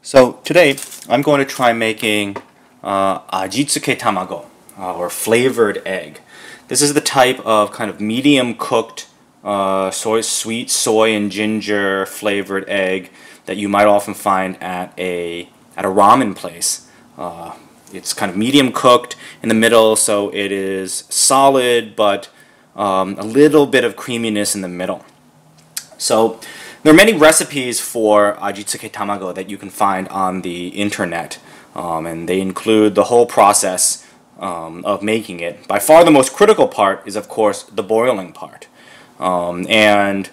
So today I'm going to try making Ajitsuke Tamago, or flavored egg. This is the type of kind of medium cooked sweet soy and ginger flavored egg that you might often find at a ramen place. It's kind of medium cooked in the middle, so it is solid but a little bit of creaminess in the middle. So there are many recipes for Ajitsuke Tamago that you can find on the internet, and they include the whole process of making it. By far the most critical part is, of course, the boiling part. And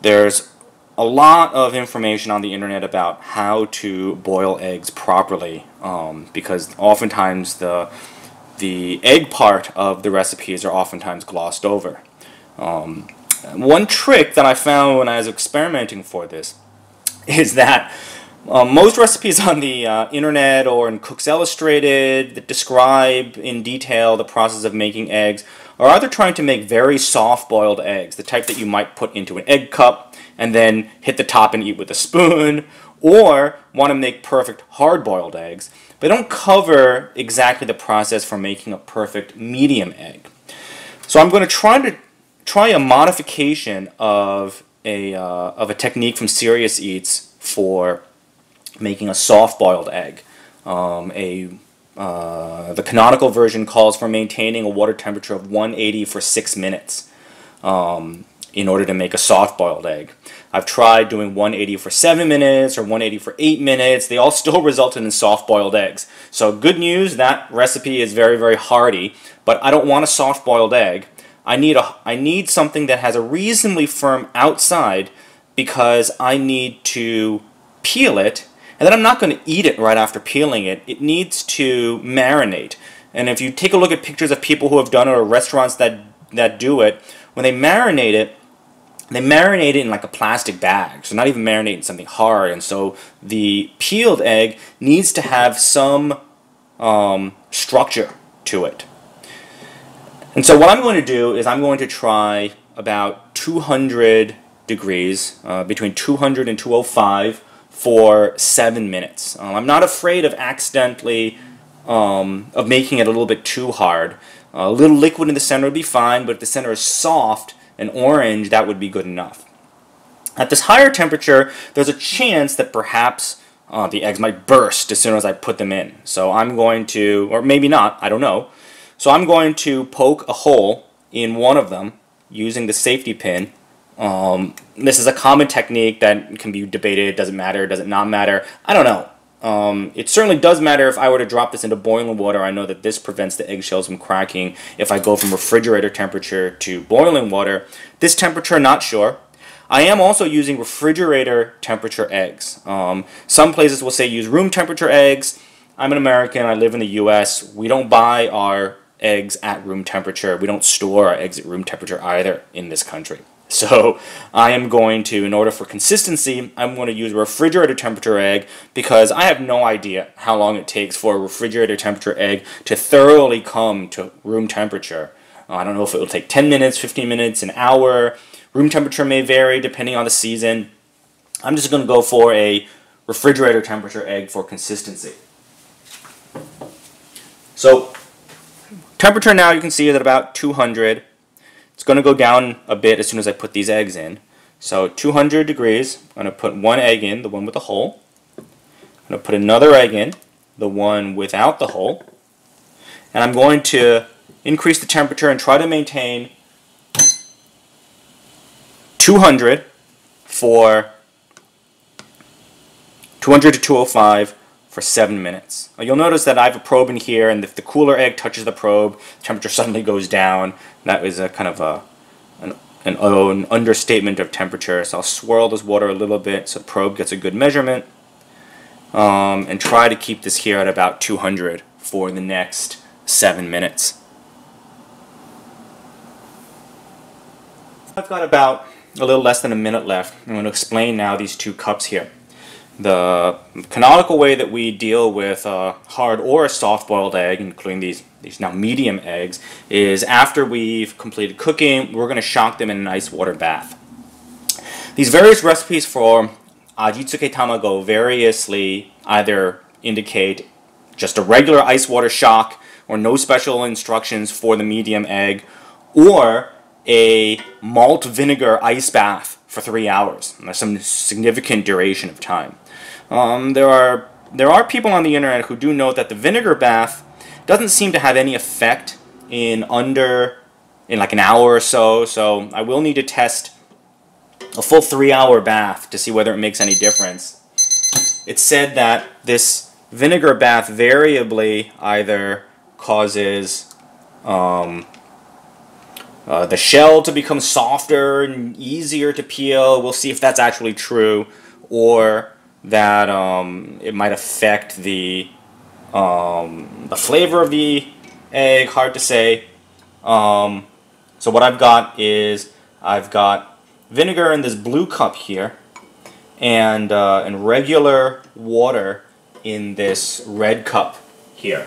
there's a lot of information on the internet about how to boil eggs properly, because oftentimes the egg part of the recipes are oftentimes glossed over. One trick that I found when I was experimenting for this is that most recipes on the internet or in Cook's Illustrated that describe in detail the process of making eggs are either trying to make very soft-boiled eggs, the type that you might put into an egg cup and then hit the top and eat with a spoon, or want to make perfect hard-boiled eggs, but don't cover exactly the process for making a perfect medium egg. So I'm going to try a modification of a technique from Serious Eats for making a soft-boiled egg. The canonical version calls for maintaining a water temperature of 180 for 6 minutes in order to make a soft-boiled egg. I've tried doing 180 for 7 minutes or 180 for 8 minutes. They all still resulted in soft-boiled eggs. So good news, that recipe is very, very hearty, but I don't want a soft-boiled egg. I need something that has a reasonably firm outside because I need to peel it, and then I'm not going to eat it right after peeling it. It needs to marinate. And if you take a look at pictures of people who have done it or restaurants that do it, when they marinate it in like a plastic bag. So not even marinating something hard. And so the peeled egg needs to have some structure to it. And so what I'm going to do is I'm going to try about 200 degrees, between 200 and 205 for 7 minutes. I'm not afraid of accidentally of making it a little bit too hard. A little liquid in the center would be fine, but if the center is soft and orange, that would be good enough. At this higher temperature, there's a chance that perhaps the eggs might burst as soon as I put them in. So I'm going to, or maybe not, I don't know. So I'm going to poke a hole in one of them using the safety pin. This is a common technique that can be debated. Does it matter? Does it not matter? I don't know. It certainly does matter if I were to drop this into boiling water. I know that this prevents the eggshells from cracking if I go from refrigerator temperature to boiling water. This temperature, not sure. I am also using refrigerator temperature eggs. Some places will say use room temperature eggs. I'm an American. I live in the US. We don't buy our eggs at room temperature. We don't store our eggs at room temperature either in this country. So I am going to, in order for consistency, I'm going to use a refrigerator temperature egg because I have no idea how long it takes for a refrigerator temperature egg to thoroughly come to room temperature. I don't know if it will take 10 minutes, 15 minutes, an hour. Room temperature may vary depending on the season. I'm just going to go for a refrigerator temperature egg for consistency. So temperature now you can see is at about 200. It's going to go down a bit as soon as I put these eggs in. So 200 degrees, I'm going to put one egg in, the one with the hole. I'm going to put another egg in, the one without the hole. And I'm going to increase the temperature and try to maintain 200 for 200 to 205 for 7 minutes. You'll notice that I have a probe in here, and if the cooler egg touches the probe, temperature suddenly goes down. That is a kind of an understatement of temperature. So I'll swirl this water a little bit so the probe gets a good measurement, and try to keep this here at about 200 for the next 7 minutes. I've got about a little less than a minute left. I'm going to explain now these two cups here. The canonical way that we deal with a hard or a soft-boiled egg, including these now medium eggs, is after we've completed cooking, we're going to shock them in an ice water bath. These various recipes for Ajitsuke Tamago variously either indicate just a regular ice water shock or no special instructions for the medium egg, or a malt vinegar ice bath for 3 hours. And there's some significant duration of time. There are people on the internet who do note that the vinegar bath doesn't seem to have any effect in like an hour or so. So I will need to test a full 3-hour bath to see whether it makes any difference. It's said that this vinegar bath variably either causes the shell to become softer and easier to peel. We'll see if that's actually true, or that it might affect the flavor of the egg. Hard to say. So what I've got is I've got vinegar in this blue cup here, and regular water in this red cup here.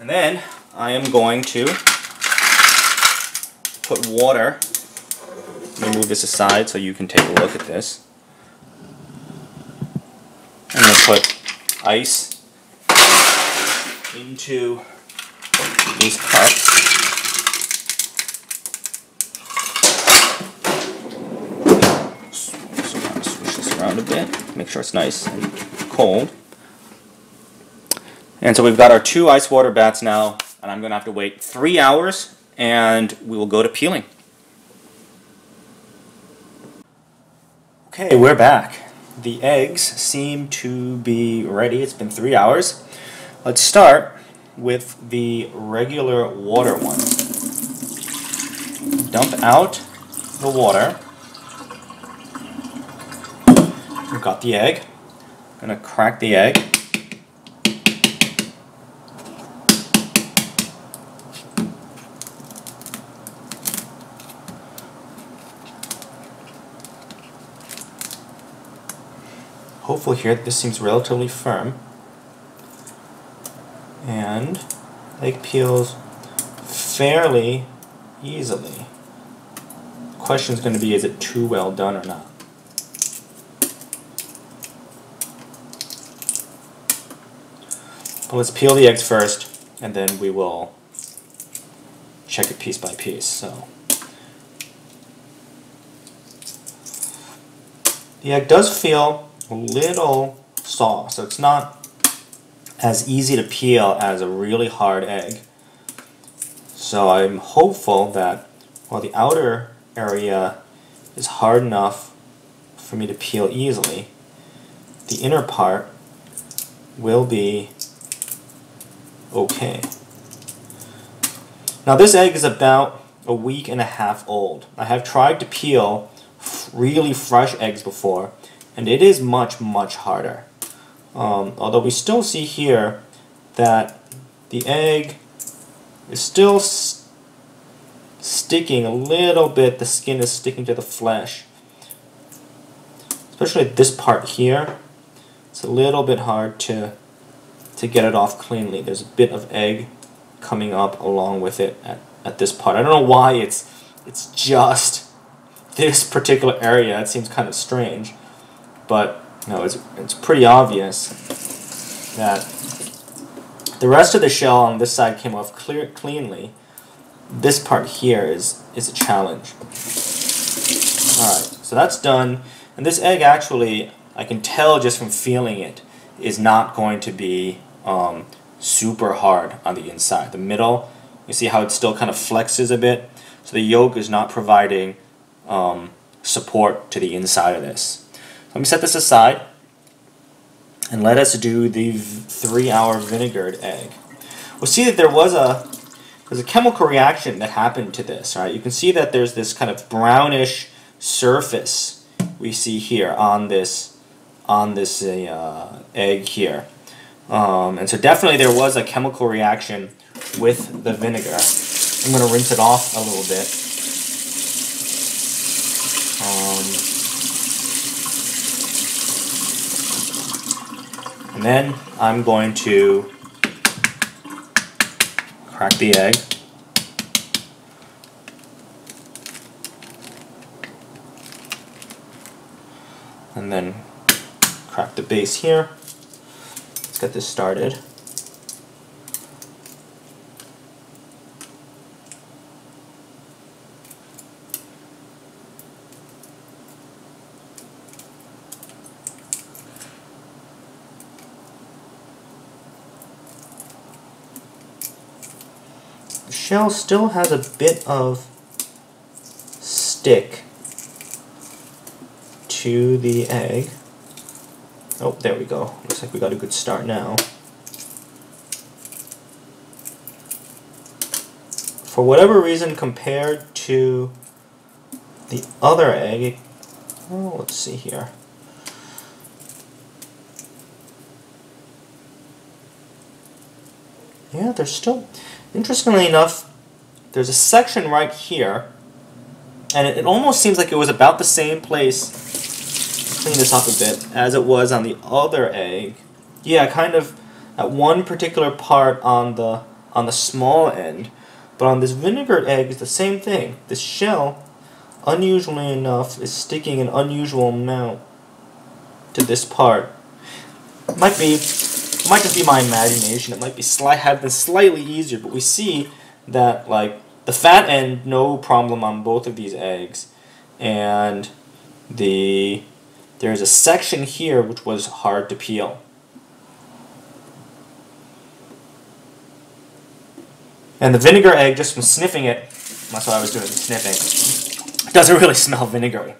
And then I am going to put water. Let me move this aside so you can take a look at this. I'm going to put ice into these cups. So I'm going to switch this around a bit, make sure it's nice and cold. And so we've got our 2 ice water baths now, and I'm going to have to wait 3 hours, and we will go to peeling. Okay, we're back. The eggs seem to be ready. It's been 3 hours. Let's start with the regular water one. Dump out the water. We've got the egg. I'm going to crack the egg. Hopefully here this seems relatively firm, and egg peels fairly easily. The question is going to be, is it too well done or not? But let's peel the eggs first, and then we will check it piece by piece. So the egg does feel a little soft, so it's not as easy to peel as a really hard egg. So I'm hopeful that while the outer area is hard enough for me to peel easily, the inner part will be okay. Now this egg is about a week and a half old. I have tried to peel really fresh eggs before, and it is much, much harder. Although we still see here that the egg is still sticking a little bit, the skin is sticking to the flesh. Especially this part here, it's a little bit hard to get it off cleanly. There's a bit of egg coming up along with it at this part. I don't know why it's just this particular area. It seems kind of strange. But no, it's pretty obvious that the rest of the shell on this side came off cleanly. This part here is a challenge. Alright, so that's done. And this egg actually, I can tell just from feeling it, is not going to be super hard on the inside. The middle, you see how it still kind of flexes a bit? So the yolk is not providing support to the inside of this. Let me set this aside, and let us do the 3-hour vinegared egg. We'll see that there's a chemical reaction that happened to this, right? You can see that there's this kind of brownish surface we see here on this egg here, and so definitely there was a chemical reaction with the vinegar. I'm going to rinse it off a little bit. And then I'm going to crack the egg. and then crack the base here. Let's get this started. The shell still has a bit of stick to the egg. Oh, there we go. Looks like we got a good start now. For whatever reason, compared to the other egg, oh, let's see here. Yeah, there's still, interestingly enough, there's a section right here, and it almost seems like it was about the same place. Clean this up a bit, as it was on the other egg. Yeah, kind of at one particular part on the small end, but on this vinegar egg it's the same thing. The shell, unusually enough, is sticking an unusual amount to this part. It might just be my imagination. It might be have been slightly easier, but we see that like the fat end, no problem on both of these eggs, and there's a section here which was hard to peel. And the vinegar egg, just from sniffing it, that's what I was doing, sniffing, it doesn't really smell vinegary.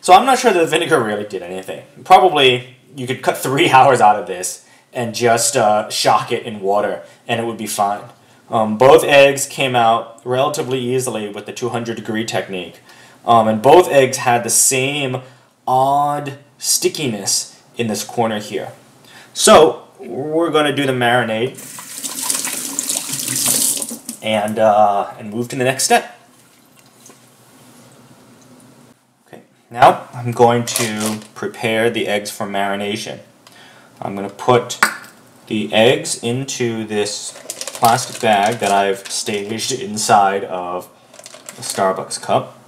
So I'm not sure that the vinegar really did anything. Probably you could cut 3 hours out of this and just shock it in water and it would be fine. Both eggs came out relatively easily with the 200-degree technique. And both eggs had the same odd stickiness in this corner here. So we're going to do the marinade and move to the next step. Okay, now I'm going to prepare the eggs for marination. I'm going to put the eggs into this plastic bag that I've staged inside of a Starbucks cup.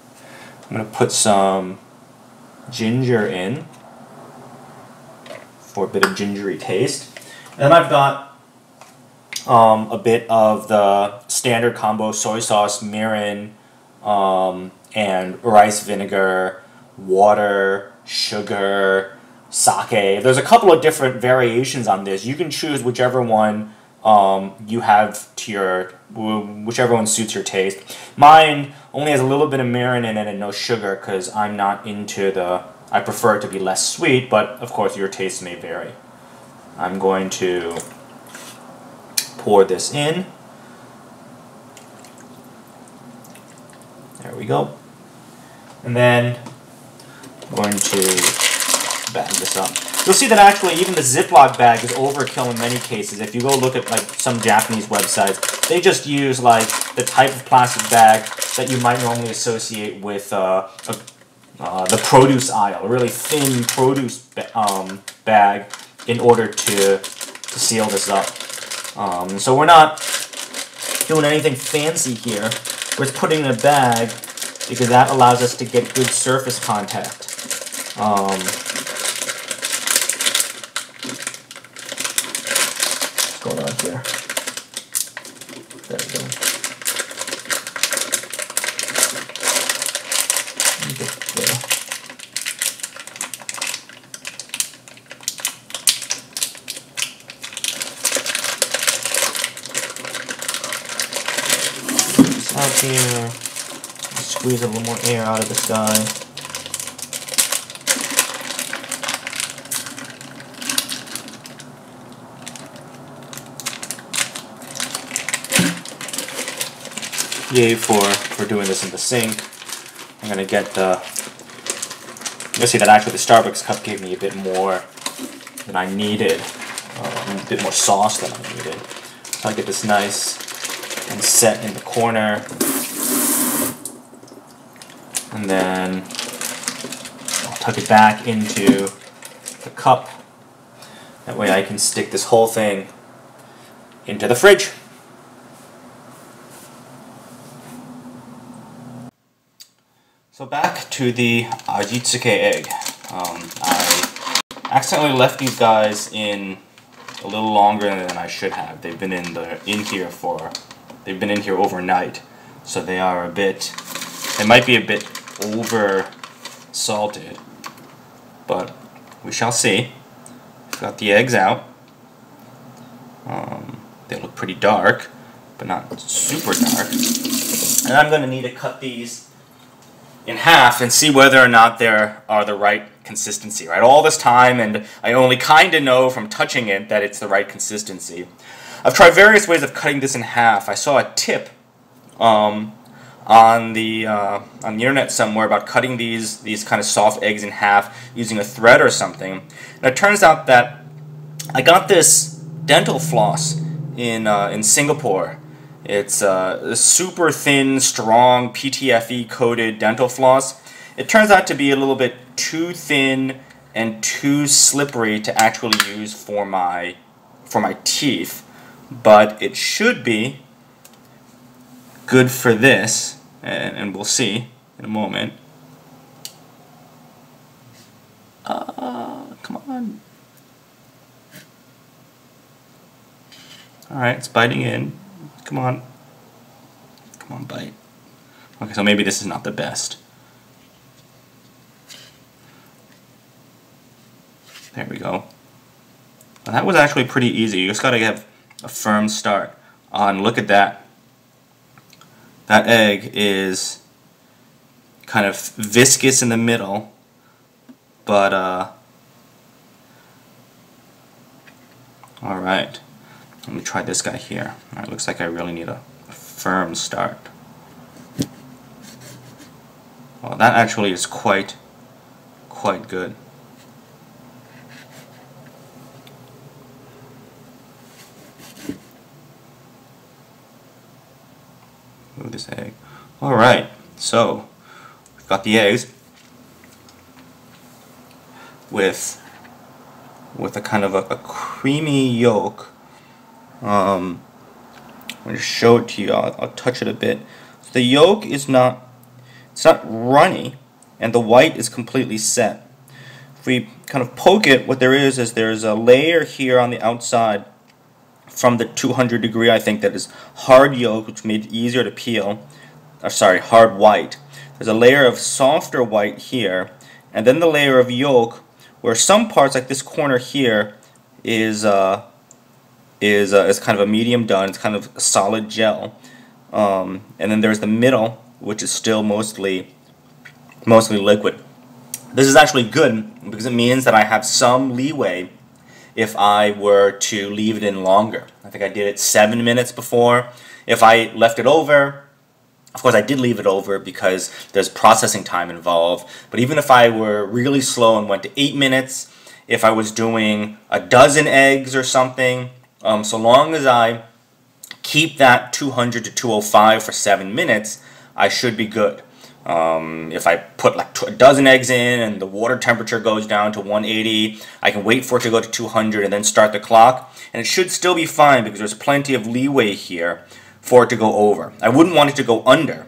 I'm going to put some ginger in for a bit of gingery taste. And then I've got a bit of the standard combo soy sauce, mirin, and rice vinegar, water, sugar, sake. There's a couple of different variations on this. You can choose whichever one you have to whichever one suits your taste. Mine only has a little bit of mirin in it and no sugar because I'm not into I prefer it to be less sweet, but of course your taste may vary. I'm going to pour this in. There we go. And then I'm going to bag this up. You'll see that actually even the Ziploc bag is overkill in many cases. If you go look at like some Japanese websites, they just use like the type of plastic bag that you might normally associate with the produce aisle, a really thin produce bag, in order to seal this up. So we're not doing anything fancy here. We're just putting it in a bag because that allows us to get good surface contact. What's going on here? There we go. Out here, squeeze a little more air out of this guy. Yay for doing this in the sink. I'm gonna get you'll see that actually the Starbucks cup gave me a bit more than I needed, a bit more sauce than I needed. So I get this nice and set in the corner, and then I'll tuck it back into the cup. That way I can stick this whole thing into the fridge. So back to the Ajitsuke egg. I accidentally left these guys in a little longer than I should have. They've been they've been in here overnight, so they might be a bit over salted, but we shall see. We've got the eggs out. They look pretty dark, but not super dark. And I'm going to need to cut these in half and see whether or not they are the right consistency, right? All this time, and I only kind of know from touching it that it's the right consistency. I've tried various ways of cutting this in half. I saw a tip on the internet somewhere about cutting these kind of soft eggs in half using a thread or something. And it turns out that I got this dental floss in Singapore. It's a super thin, strong, PTFE coated dental floss. It turns out to be a little bit too thin and too slippery to actually use for my teeth, but it should be good for this, and we'll see in a moment. Come on. Alright, it's biting in. Come on. Come on, bite. Okay, so maybe this is not the best. There we go. Well, that was actually pretty easy. You just gotta have a firm start. And look at that. That egg is kind of viscous in the middle, but alright. Let me try this guy here. Alright, looks like I really need a firm start. Well, that actually is quite good. Move this egg. Alright, so we've got the eggs with a kind of a creamy yolk. I'm going to show it to you. I'll touch it a bit. So the yolk is not runny, and the white is completely set. If we kind of poke it, what there's a layer here on the outside from the 200 degree, I think, that is hard yolk, which made it easier to peel. Or sorry, hard white. There's a layer of softer white here, and then the layer of yolk, where some parts, like this corner here, is kind of a medium done. It's kind of a solid gel, and then there's the middle, which is still mostly liquid. This is actually good because it means that I have some leeway if I were to leave it in longer. I think I did it 7 minutes before. If I left it over, of course I did leave it over because there's processing time involved, but even if I were really slow and went to 8 minutes, if I was doing a dozen eggs or something, so long as I keep that 200 to 205 for 7 minutes, I should be good. If I put like a dozen eggs in and the water temperature goes down to 180, I can wait for it to go to 200 and then start the clock, and it should still be fine because there's plenty of leeway here for it to go over. I wouldn't want it to go under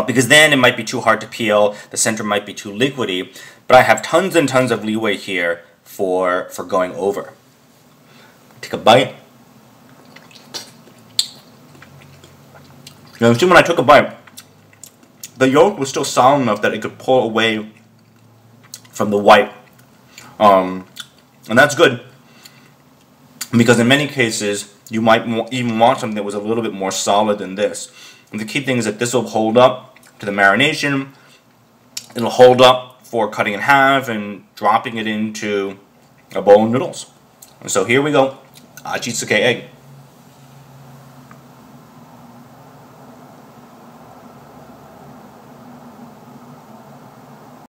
because then it might be too hard to peel, the center might be too liquidy, but I have tons and tons of leeway here for going over. Take a bite. Now, see, when I took a bite, the yolk was still solid enough that it could pull away from the white. And that's good, because in many cases, you might even want something that was a little bit more solid than this. And the key thing is that this will hold up to the marination. It'll hold up for cutting in half and dropping it into a bowl of noodles. And so here we go, Ajitsuke egg.